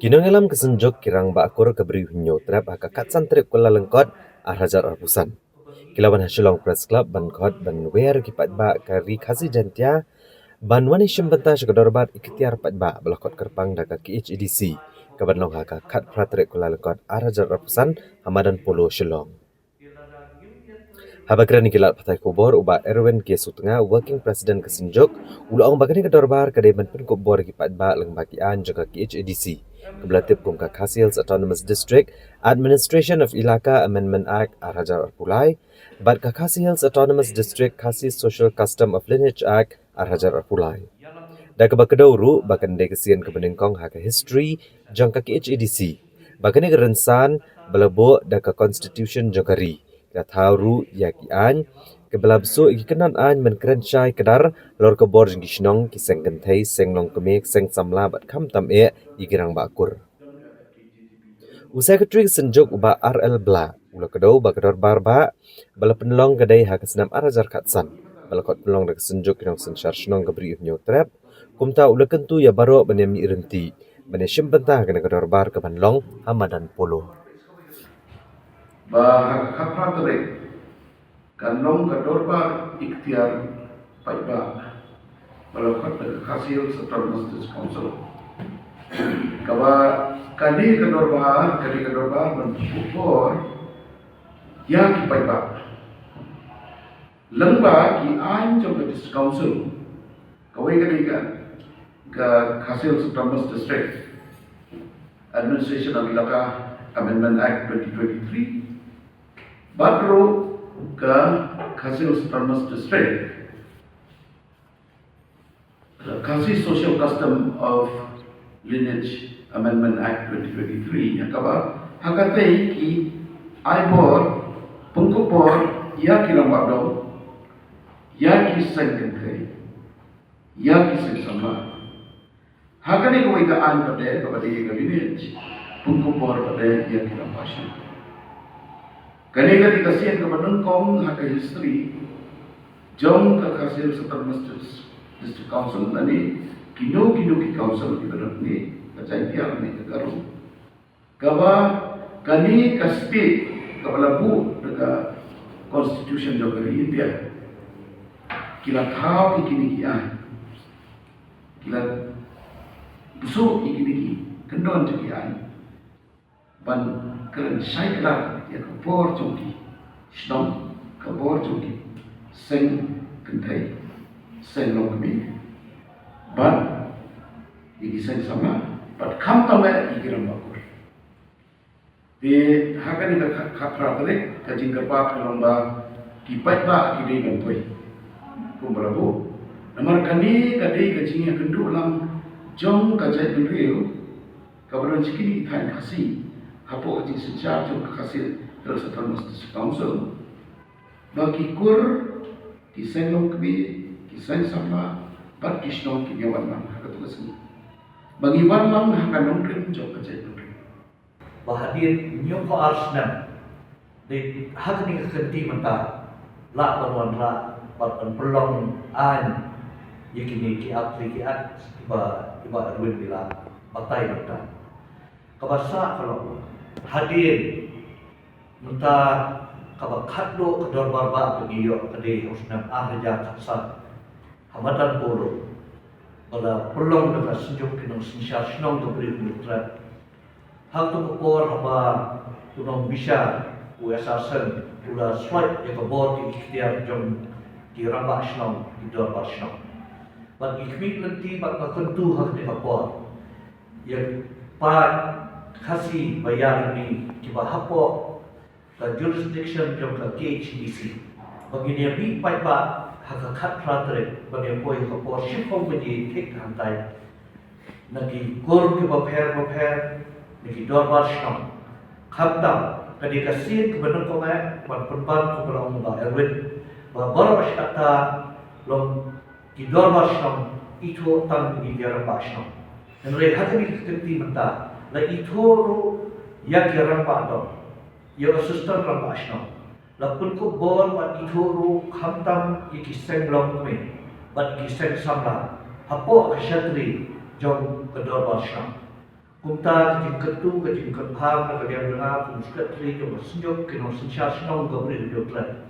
Kinongelam kesenjok kirang bakur keberi hunyo trap hakakat santrip kula lengkot arhajar arpusan. Kilawan hasilong press club ban kot ban wer kipat ba kari khasi jantia ban wani shimbanta shkodorbat ikhtiar pat ba belakot kerpang daga KHEDC kaban long hakakat pratrek kula lengkot arhajar arpusan hamadan polo shilong. Habagran kilat patai kubor uba Erwin K. Sutengah working president kesenjuk ulang bagani kedorbar kadai menpen kubor kipat ba leng bagian jaga KHEDC kebelatip kumka Khasi Autonomous District Administration of Ilaka Amendment Act Arhajar Arpulai bat Khasi Hills Autonomous District Khasi Social Custom of Lineage Act Arhajar Arpulai da kebakedauru bakan degesian kebenengkong haka history jangka KHEDC bagani kerensan belebo da ke constitution jangkari Gathauru yakian kebelabsu ikikenan an menkerensyai kedar lor kebor jenggishnong kiseng genthai senglong kemek seng samla bat kam tam ikirang bakur. Usai ketrik senjuk uba RL Bla ula kedau bakador barba bala penlong kedai hak senam arajar katsan bala kot penlong dak senjuk kinong sensyar shnong kebri nyo trap kumta ula kentu ya baro benemi irenti bene shimbenta kena kedor bar ke penlong hamadan polo. Bahakapra terek kanong kadorbar ikhtiar paiba balakot hasil Autonomous Council kawa kadi kadorbar mensyukur ya ki paiba lengba ki an jong council kawai kadi ka hasil Autonomous District Administration of Ilaka Amendment Act 2023 Badro ke Khasi Autonomous District Khasi Social Custom of Lineage Amendment Act 2023 yang kaba hakatai ki aibor pengkupor ya kilang badong ya kiseng kentai ya kiseng sama hakani ko ikaan pada kepada lineage pengkupor pada ya kilang pasien Kanega dikasihan ke penengkong haka history jom ke hasil Autonomous District Council nani kino ki council di benar ni kacai tiang ni kegaru kawa kani kaspi kepalabu dekat constitution jogari India kila tahu ikini kian kila busuk ikini ki kendon cekian ban keren saya kelar ya kabor jongki shnong kabor jongki seng kentai seng longmi ban iki seng sama bat kam tama ikiram bakur di hakani ka khatra tale kajing kerpat kalamba kipat ba kidei gantoi kumbarabu namar kani kadei kajing yang kendu lam jong kajai benriu kabaran sikini thain khasi hapo kajing sejak jong hasil terus Autonomous District Council bagi kur kiseng lokbi kiseng sama bat kisnong kinyawan mang hakatugas ni bagi wan mang hakanong rin jok kajai rin bahadir nyoko arsnam di hakni kenti mata la banwan la bat pelong an yakini ki apri ki at iba arwin bila batai mata kabasa kalau hadir Menta kaba khadlo kedor barba pengiyo kede usnam ahja katsan hamadan polo bala pelong dengan senjuk kinong sinsya sinong to beri mutrat hal tu por haba tunong bisa uasasen ula swipe ya kabor di ikhtiar jom di ramba sinong di dor bar sinong bat ikmit nanti bat kentu hak de kapor yang pat khasi bayar ni kiba hapo the jurisdiction jom ka KHEDC bagini bi pai ba hakakat pratre bagi koi kapor shipong bagi tik hantai nagi gor ke bapher nagi dorbar sham khabtam kadi kasin ke benang ko mai pan panpan ko berong ba erwin ba barash kata lom ki dorbar sham itu tang di jaran ba sham dan re hakani kiti mata la itu ru ya jaran ba do ya assistant ram ba sham lapun ko bor bat ithuru khamtam ikiseng long me bat kiseng samla hapo kshatri jom kedor barsham kumta kajing ketu kajing kepham na kadiang dengar kum sekretari jong senjok kino sensyar senong gabri joklan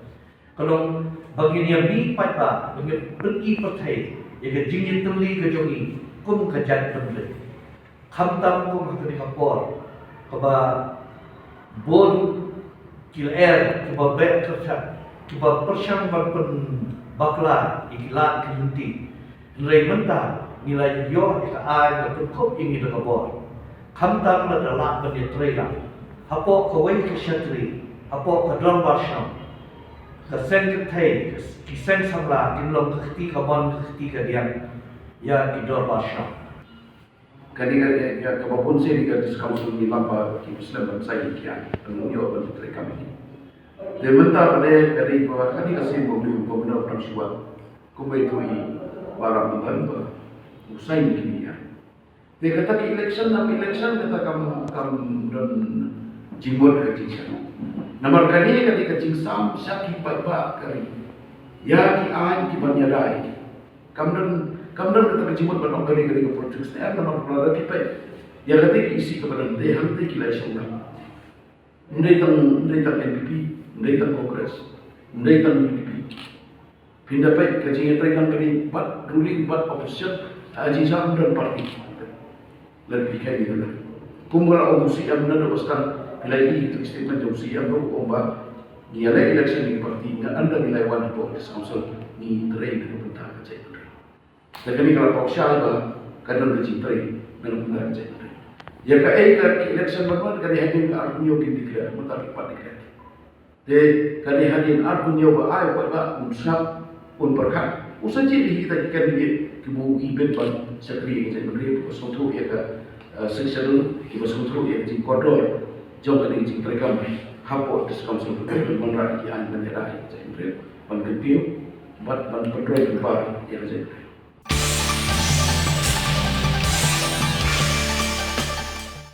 kalau bagi dia bi pai ba bagi pergi pertai ya kajing yang tuli kajongi kum kajat temle khamtam kum hakani kapor kaba bon kiler kiba bet kerja kiba persyang ban bakla ikilat kinti nilai mentah nilai yo ka ai ka kop ingi da kapor khamtam la dala ban ya trela hapo kawai ki shatri hapo ka dron basham ka sen ka thai ki sen samla kin lom ka khti ka bon ka khti ka diam ya ki dron basham Kali-kali ya kebapun saya di gadis council di lamba di Muslim bangsa ini kian penunjuk menteri kami. Dia mentah pada dari bahwa kali kasih bumi benar persuat kumpulkan para menteri usai ini ya. Dia kata ke election kata kamu dan jimbot ke cincang. Nomor kali ketika cincang sakit baik kali. Ya ki ain ki banyadai. Kamu kata jimbot banong kali ke produksi. Nomor berada kita. Ya ketika isi kepada dia hantar kilai syurga. Ndai tang NPP, ndai tang Kongres, ndai tang UDP. Pindah baik kerja yang kali buat ruling buat opposition aji sam dan parti. Lebih kayak gitu lah. Kumpul opposisi yang benar boskan nilai itu statement opposisi yang berubah. Nilai election di parti yang anda nilai one vote council ni terima bentar kerja itu. Dan kami kalau pausial bah kadang bercintai benar kerja itu. Ya ke election berapa kali hadir ke arunyo declare bentar cepat declare. Kali hadir arunyo ba ay pada musab pun berhak. Usah jadi kita kan dia kebu event ban sekali kita beri pasutru ya ke section kita pasutru ya di koridor jauh dari di program hapo discouncil menra yang menjadi saya beri ban kepio ban kontrol bar ya saya